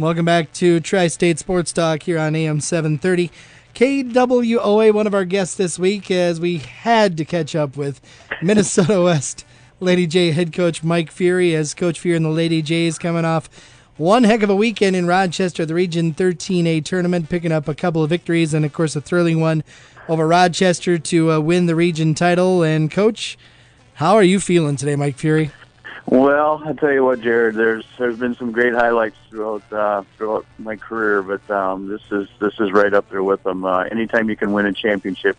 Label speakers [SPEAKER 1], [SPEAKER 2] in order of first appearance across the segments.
[SPEAKER 1] Welcome back to Tri-State Sports Talk here on AM 730. KWOA, one of our guests this week, as we had to catch up with Minnesota West Lady J head coach Mike Fury, as Coach Fury and the Lady Jays coming off one heck of a weekend in Rochester, the Region 13A tournament, picking up a couple of victories and, of course, a thrilling one over Rochester to win the region title. And, Coach, how are you feeling today, Mike Fury?
[SPEAKER 2] Well, I tell you what, Jared. There's been some great highlights throughout my career, but this is right up there with them. Anytime you can win a championship,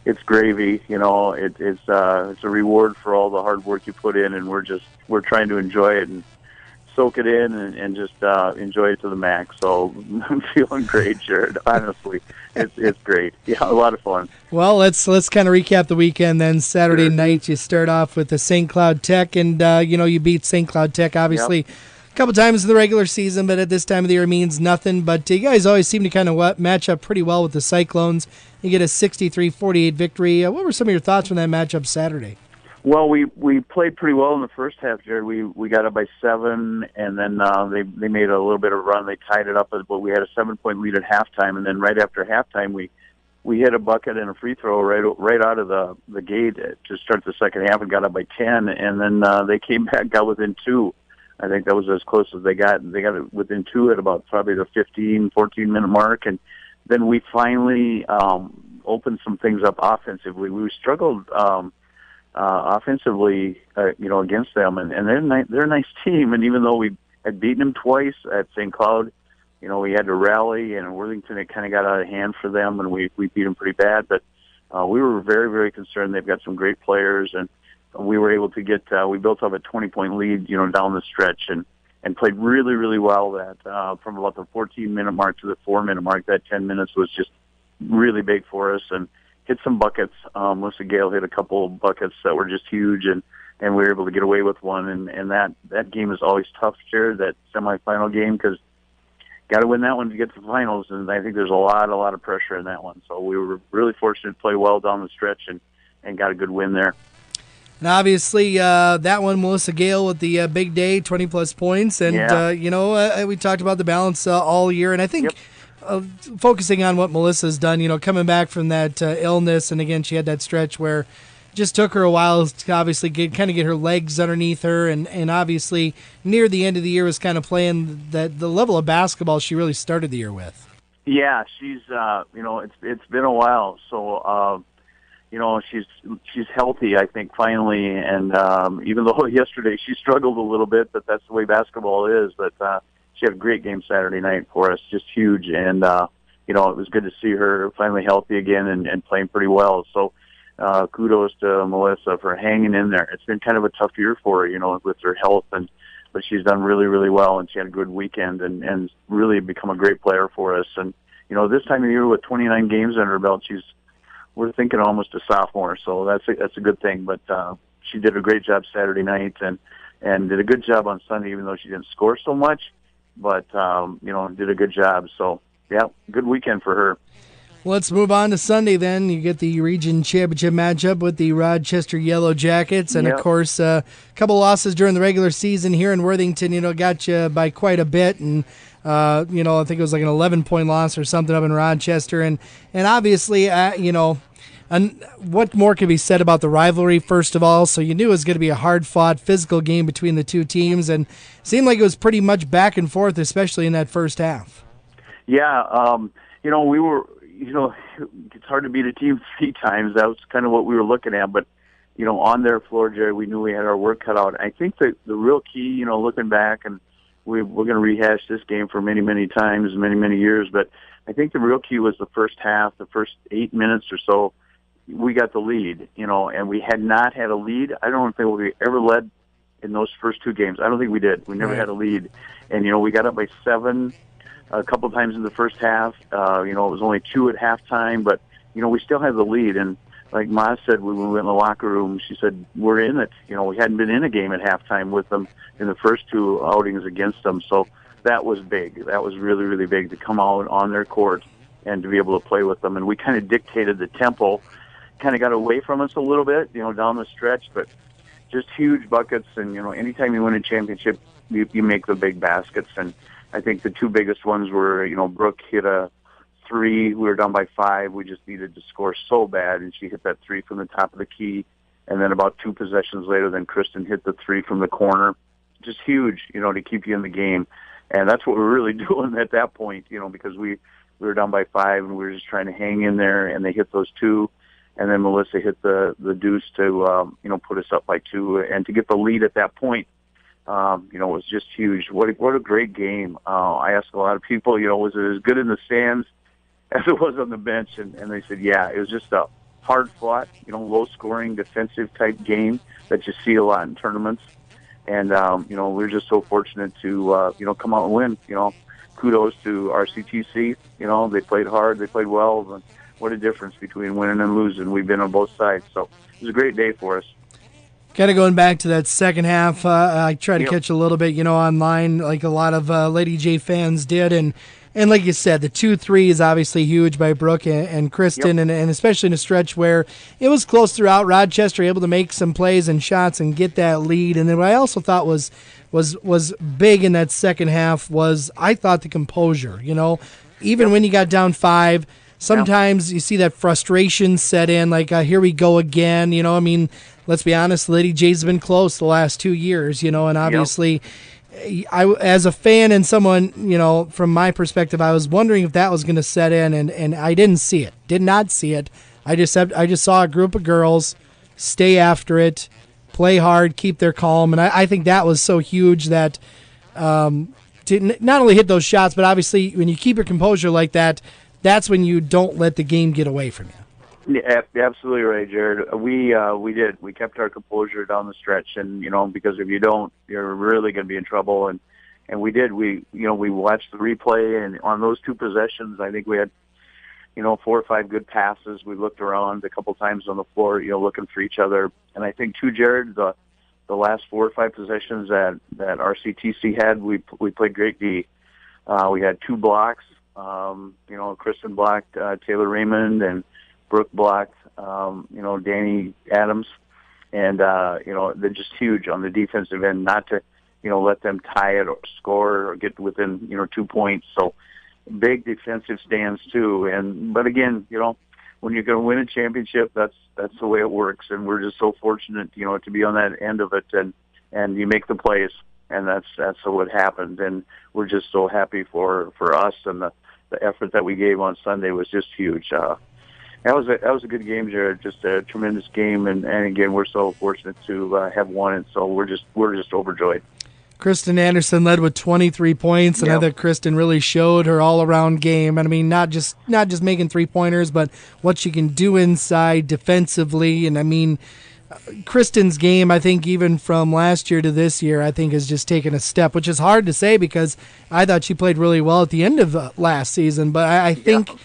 [SPEAKER 2] it's gravy. You know, it's a reward for all the hard work you put in, and we're trying to enjoy it and soak it in and just enjoy it to the max. So I'm feeling great, Jared. Honestly, it's great. Yeah, a lot of fun.
[SPEAKER 1] Well, let's kind of recap the weekend then. Saturday night, you start off with the St. Cloud Tech, and you beat St. Cloud Tech, obviously.
[SPEAKER 2] Yep.
[SPEAKER 1] A couple times in the regular season, but at this time of the year means nothing. But you guys always seem to kind of match up pretty well with the Cyclones. You get a 63-48 victory. What were some of your thoughts from that matchup Saturday?
[SPEAKER 2] Well, we played pretty well in the first half, Jared. We got up by 7, and then they made a little bit of a run. They tied it up, but we had a 7-point lead at halftime, and then right after halftime, we hit a bucket and a free throw right out of the gate to start the second half and got up by 10, and then they came back, got within 2. I think that was as close as they got. They got it within 2 at about probably the 14-minute mark, and then we finally opened some things up offensively. We struggled offensively, against them, and they're a nice team. And even though we had beaten them twice at St. Cloud, we had to rally, and Worthington, it kind of got out of hand for them, and we beat them pretty bad. But we were very, very concerned. They've got some great players, and we were able to we built up a 20-point lead, down the stretch, and played really, really well. That from about the 14-minute mark to the 4-minute mark, that 10 minutes was just really big for us, and hit some buckets. Melissa Gale hit a couple of buckets that were just huge, and we were able to get away with one. And that game is always tough, Jared, that semifinal game, because got to win that one to get to the finals, and I think there's a lot of pressure in that one. So we were really fortunate to play well down the stretch and got a good win there.
[SPEAKER 1] And obviously, that one, Melissa Gale with the big day, 20-plus points. And, we talked about the balance all year. And I think focusing on what Melissa's done, coming back from that illness. And, again, she had that stretch where it just took her a while to obviously get her legs underneath her. And obviously, near the end of the year was kind of playing the level of basketball she really started the year with.
[SPEAKER 2] Yeah, she's, it's been a while. So, she's healthy, I think, finally, and even though yesterday she struggled a little bit, but that's the way basketball is. But she had a great game Saturday night for us, just huge, and it was good to see her finally healthy again and playing pretty well. So kudos to Melissa for hanging in there. It's been kind of a tough year for her, with her health, but she's done really, really well, and she had a good weekend and really become a great player for us. And this time of year with 29 games under her belt, we're thinking almost a sophomore, so that's a good thing. But she did a great job Saturday night and did a good job on Sunday, even though she didn't score so much. But did a good job. So yeah, good weekend for her.
[SPEAKER 1] Let's move on to Sunday then. You get the region championship matchup with the Rochester Yellow Jackets, and of course a couple losses during the regular season here in Worthington. Got you by quite a bit, and I think it was like an 11-point loss or something up in Rochester, and obviously, and what more can be said about the rivalry, first of all? So you knew it was going to be a hard-fought, physical game between the two teams, and it seemed like it was pretty much back and forth, especially in that first half.
[SPEAKER 2] Yeah, we were, it's hard to beat a team 3 times. That was kind of what we were looking at, but, on their floor, Jerry, we knew we had our work cut out. I think the real key, looking back, and we're going to rehash this game for many, many times, many, many years, but I think the real key was the first half, the first 8 minutes or so. We got the lead, and we had not had a lead. I don't think we ever led in those first 2 games. I don't think we did. We never had a lead. And, we got up by 7 a couple times in the first half. It was only 2 at halftime, but, we still had the lead. And like Ma said when we went in the locker room, she said, we're in it. We hadn't been in a game at halftime with them in the first 2 outings against them. So that was big. That was really, really big to come out on their court and to be able to play with them. And we kind of dictated the tempo. Kind of got away from us a little bit, down the stretch, but just huge buckets. And, anytime you win a championship, you make the big baskets. And I think the two biggest ones were, Brooke hit a 3. We were down by 5. We just needed to score so bad, and she hit that 3 from the top of the key. And then about 2 possessions later, then Kristen hit the 3 from the corner. Just huge, to keep you in the game. And that's what we're really doing at that point, because we were down by 5, and we were just trying to hang in there, and they hit those 2. And then Melissa hit the deuce to, put us up by 2. And to get the lead at that point, it was just huge. What a great game. I asked a lot of people, was it as good in the stands as it was on the bench? And they said, yeah, it was just a hard-fought, low-scoring, defensive-type game that you see a lot in tournaments. And, we're just so fortunate to, come out and win. Kudos to RCTC. They played hard. They played well. And what a difference between winning and losing. We've been on both sides. So it was a great day for us.
[SPEAKER 1] Kind of going back to that second half, I tried to catch a little bit, online, like a lot of Lady J fans did. And like you said, the 2-3 is obviously huge by Brooke and Kristen, and especially in a stretch where it was close throughout. Rochester able to make some plays and shots and get that lead. And then what I also thought was big in that second half was, I thought, the composure. Even when you got down 5, sometimes you see that frustration set in, like, here we go again. Let's be honest, Lady J's been close the last 2 years, and obviously I, as a fan and someone, from my perspective, I was wondering if that was going to set in, and I didn't see it. Did not see it. I just saw a group of girls stay after it, play hard, keep their calm, and I think that was so huge that to not only hit those shots, but obviously when you keep your composure like that, that's when you don't let the game get away from you.
[SPEAKER 2] Yeah, absolutely right, Jared. We did. We kept our composure down the stretch, and because if you don't, you're really going to be in trouble. And we did. We watched the replay, and on those 2 possessions, I think we had 4 or 5 good passes. We looked around a couple times on the floor, looking for each other. And I think too, Jared, the last 4 or 5 possessions that RCTC had, we played great D. We had 2 blocks. Kristen blocked Taylor Raymond, and Brooke blocked, Danny Adams, and, they're just huge on the defensive end, not to, let them tie it or score or get within, 2 points. So big defensive stands too. But again, when you're going to win a championship, that's the way it works. And we're just so fortunate, to be on that end of it, and you make the plays, and that's what happened. And we're just so happy for us, and the effort that we gave on Sunday was just huge. That was a good game, Jared. Just a tremendous game, and again, we're so fortunate to have won it. So we're just overjoyed.
[SPEAKER 1] Kristen Anderson led with 23 points, and I thought Kristen really showed her all-around game. And I mean, not just making 3-pointers, but what she can do inside defensively. And I mean, Kristen's game, I think, even from last year to this year, I think has just taken a step, which is hard to say because I thought she played really well at the end of last season. But I think. Yeah.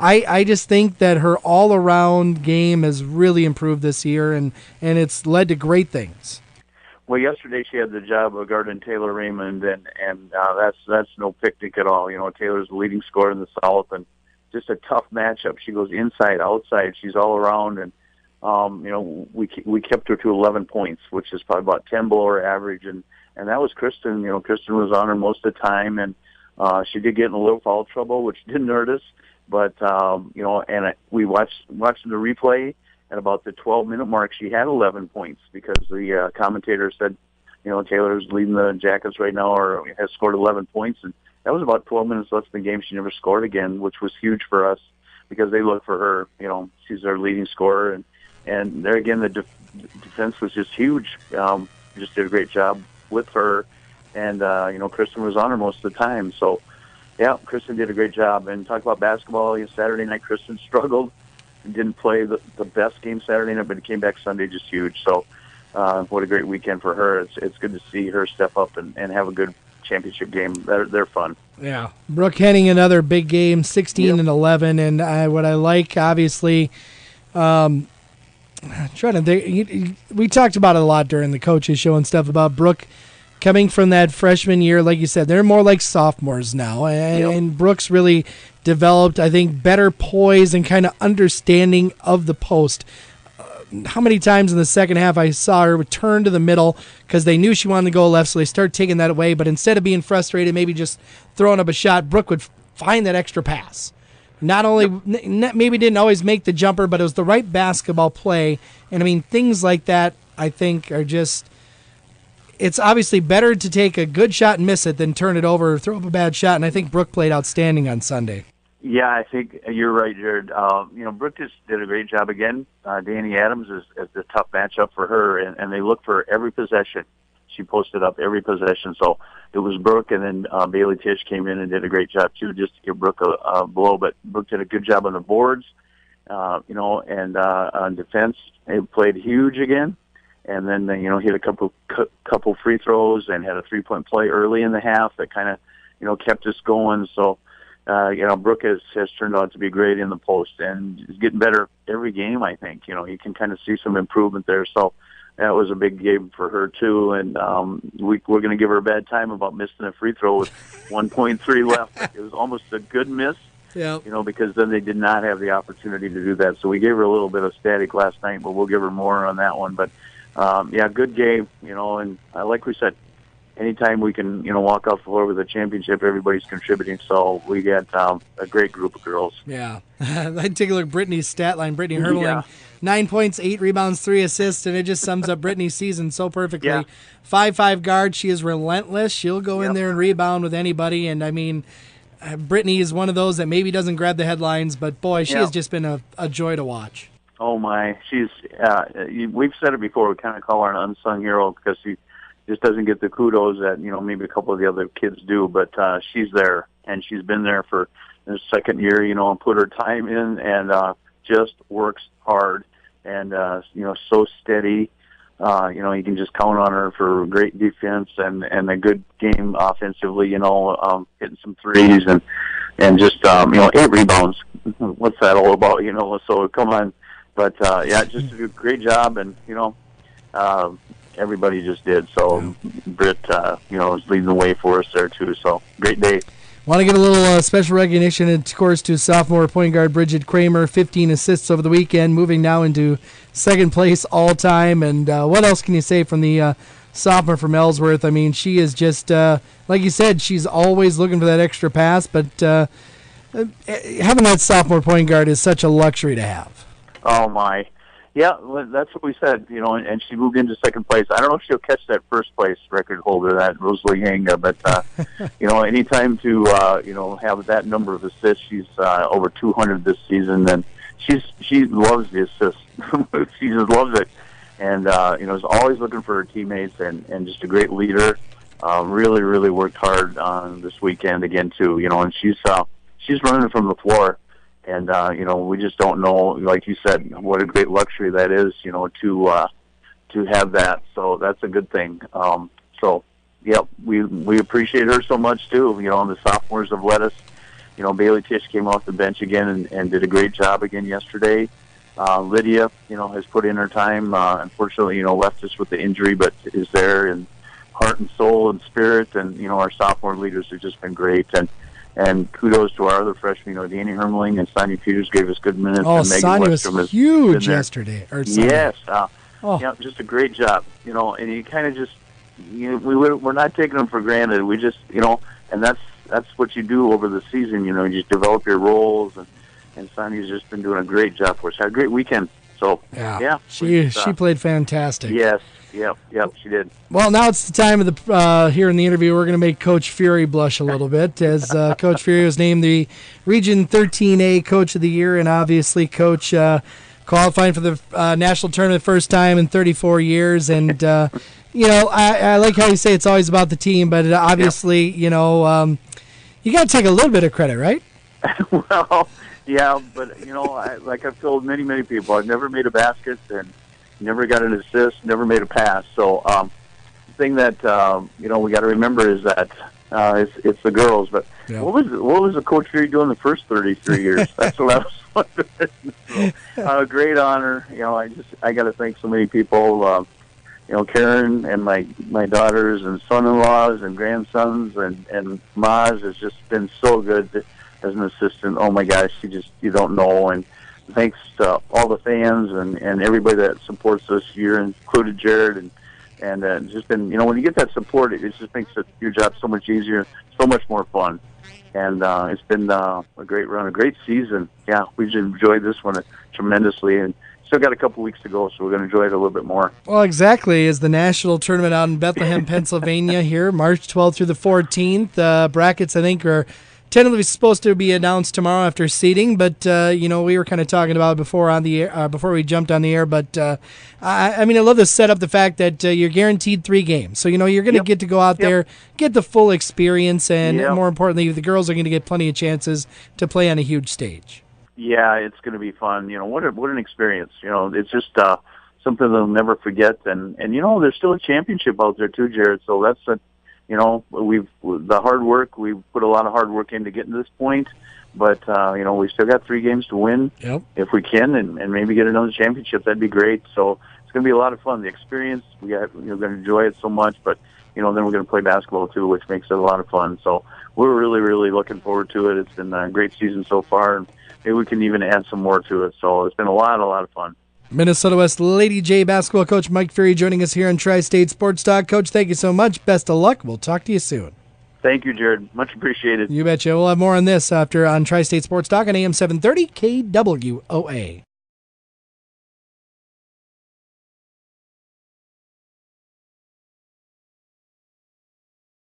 [SPEAKER 1] I just think that her all-around game has really improved this year, and it's led to great things.
[SPEAKER 2] Well, yesterday she had the job of guarding Taylor Raymond, and that's no picnic at all. Taylor's the leading scorer in the South, and just a tough matchup. She goes inside, outside. She's all around, and we kept her to 11 points, which is probably about 10 below her average, and that was Kristen. Kristen was on her most of the time, and she did get in a little foul trouble, which didn't hurt us. But, we watched the replay at about the 12-minute mark. She had 11 points because the commentator said, Taylor's leading the Jackets right now or has scored 11 points. And that was about 12 minutes left in the game. She never scored again, which was huge for us because they look for her. She's their leading scorer. And there again, the defense was just huge. Just did a great job with her. And, Kristen was on her most of the time. So, yeah, Kristen did a great job. And talk about basketball, Saturday night, Kristen struggled and didn't play the best game Saturday night, but it came back Sunday just huge. So what a great weekend for her. It's good to see her step up and have a good championship game. They're fun.
[SPEAKER 1] Yeah. Brooke Henning, another big game, 16 and 11. And what I like, obviously, trying to think, we talked about it a lot during the coaches show and stuff about Brooke coming from that freshman year. Like you said, they're more like sophomores now. And Brooks really developed, I think, better poise and kind of understanding of the post. how many times in the second half I saw her turn to the middle because they knew she wanted to go left, so they started taking that away. But instead of being frustrated, maybe just throwing up a shot, Brooke would find that extra pass. Not only maybe didn't always make the jumper, but it was the right basketball play. And I mean, things like that, I think, are just. It's obviously better to take a good shot and miss it than turn it over or throw up a bad shot. And I think Brooke played outstanding on Sunday.
[SPEAKER 2] Yeah, I think you're right, Jared. Brooke just did a great job again. Danny Adams is a tough matchup for her, and they look for every possession. She posted up every possession. So it was Brooke, and then Bailey Tisch came in and did a great job, too, just to give Brooke a blow. But Brooke did a good job on the boards, and on defense. They played huge again. And then, hit a couple free throws and had a three-point play early in the half that kind of, kept us going. So, Brooke has turned out to be great in the post and is getting better every game, I think. You can kind of see some improvement there. So that was a big game for her, too. And we're going to give her a bad time about missing a free throw with 1.3 left. It was almost a good miss.
[SPEAKER 1] Yeah.
[SPEAKER 2] Because then they did not have the opportunity to do that. So we gave her a little bit of static last night, but we'll give her more on that one. But, good game, and like we said, anytime we can, walk off the floor with a championship, everybody's contributing. So we got a great group of girls.
[SPEAKER 1] Yeah. I'd take a look at Brittany's stat line. Brittany Hermeling, 9 points, 8 rebounds, 3 assists, and it just sums up Brittany's season so perfectly.
[SPEAKER 2] Yeah.
[SPEAKER 1] 5'5" guard. She is relentless. She'll go in there and rebound with anybody. And, I mean, Brittany is one of those that maybe doesn't grab the headlines, but, boy, she has just been a joy to watch.
[SPEAKER 2] Oh, my. She's we've said it before. We kind of call her an unsung hero because she just doesn't get the kudos that, maybe a couple of the other kids do. But she's there, and she's been there for the second year, and put her time in and just works hard and, so steady. You can just count on her for great defense and a good game offensively, hitting some threes and just, 8 rebounds. What's that all about, So come on. But, just a great job, and, everybody just did. So Britt, is leading the way for us there, too. So great day.
[SPEAKER 1] Want to give a little special recognition, of course, to sophomore point guard Bridget Kramer, 15 assists over the weekend, moving now into second place all-time. And what else can you say from the sophomore from Ellsworth? I mean, she is just, like you said, she's always looking for that extra pass, but having that sophomore point guard is such a luxury to have. Oh, my.
[SPEAKER 2] Yeah, that's what we said, and she moved into second place. I don't know if she'll catch that first place record holder, that Rosalie Hanga, but, anytime to, have that number of assists, she's over 200 this season, and she loves the assists. She just loves it, and, is always looking for her teammates and just a great leader. Really, really worked hard on this weekend again, too, and she's running from the floor. And, we just don't know, like you said, what a great luxury that is, to have that. So that's a good thing. We appreciate her so much, too. The sophomores have let us, Bailey Tisch came off the bench again and did a great job again yesterday. Lydia, has put in her time. Unfortunately, left us with the injury, but is there in heart and soul and spirit. And, our sophomore leaders have just been great. And kudos to our other freshmen, Danny Hermeling and Sonia Peters gave us good minutes.
[SPEAKER 1] Oh,
[SPEAKER 2] and Megan
[SPEAKER 1] Sonia was
[SPEAKER 2] Westrom
[SPEAKER 1] huge yesterday.
[SPEAKER 2] Yes. Just a great job. And you kind of just, we're not taking them for granted. We just, and that's what you do over the season. You just develop your roles. And Sonia's just been doing a great job for us. Had a great weekend. So,
[SPEAKER 1] She played fantastic.
[SPEAKER 2] Yes. Yep, she did.
[SPEAKER 1] Well, now it's the time of the here in the interview. We're going to make Coach Fury blush a little bit, as Coach Fury was named the Region 13A Coach of the Year, and obviously Coach qualifying for the national tournament first time in 34 years. And I like how you say it's always about the team, but obviously, you got to take a little bit of credit, right?
[SPEAKER 2] Well, yeah, but I've told many, many people, I've never made a basket and never got an assist, never made a pass. So the thing that we got to remember is that it's the girls. But what was the Coach Fury doing the first 33 years? That's what I was wondering. So, great honor. I got to thank so many people. Karen and my daughters and son-in-laws and grandsons and Maz has just been so good as an assistant. Oh my gosh, you don't know. And thanks to all the fans and everybody that supports us here, included Jared, and it's just been, when you get that support, it just makes your job so much easier, so much more fun. And it's been a great run, a great season. Yeah, we've enjoyed this one tremendously, and still got a couple weeks to go, so we're going to enjoy it a little bit more.
[SPEAKER 1] Well, exactly. Is the national tournament out in Bethlehem, Pennsylvania here, March 12th through the 14th. Brackets, I think, are tentatively supposed to be announced tomorrow after seeding, but we were kind of talking about it before on the air, before we jumped on the air. But I love to set up the fact that you're guaranteed 3 games, so you're going to get to go out there, get the full experience, and more importantly, the girls are going to get plenty of chances to play on a huge stage.
[SPEAKER 2] Yeah, it's going to be fun. What an experience. It's just something they'll never forget, and there's still a championship out there too, Jared. So that's the hard work. We've put a lot of hard work into getting to this point, but we still got 3 games to win if we can, and maybe get another championship. That'd be great. So it's going to be a lot of fun. The experience, we're going to enjoy it so much, but then we're going to play basketball too, which makes it a lot of fun. So we're really, really looking forward to it. It's been a great season so far, and maybe we can even add some more to it. So it's been a lot of fun.
[SPEAKER 1] Minnesota West Lady J basketball coach Mike Ferry joining us here on Tri-State Sports Talk. Coach, thank you so much. Best of luck. We'll talk to you soon.
[SPEAKER 2] Thank you, Jared. Much appreciated.
[SPEAKER 1] You betcha. We'll have more on this on Tri-State Sports Talk on AM 730 KWOA.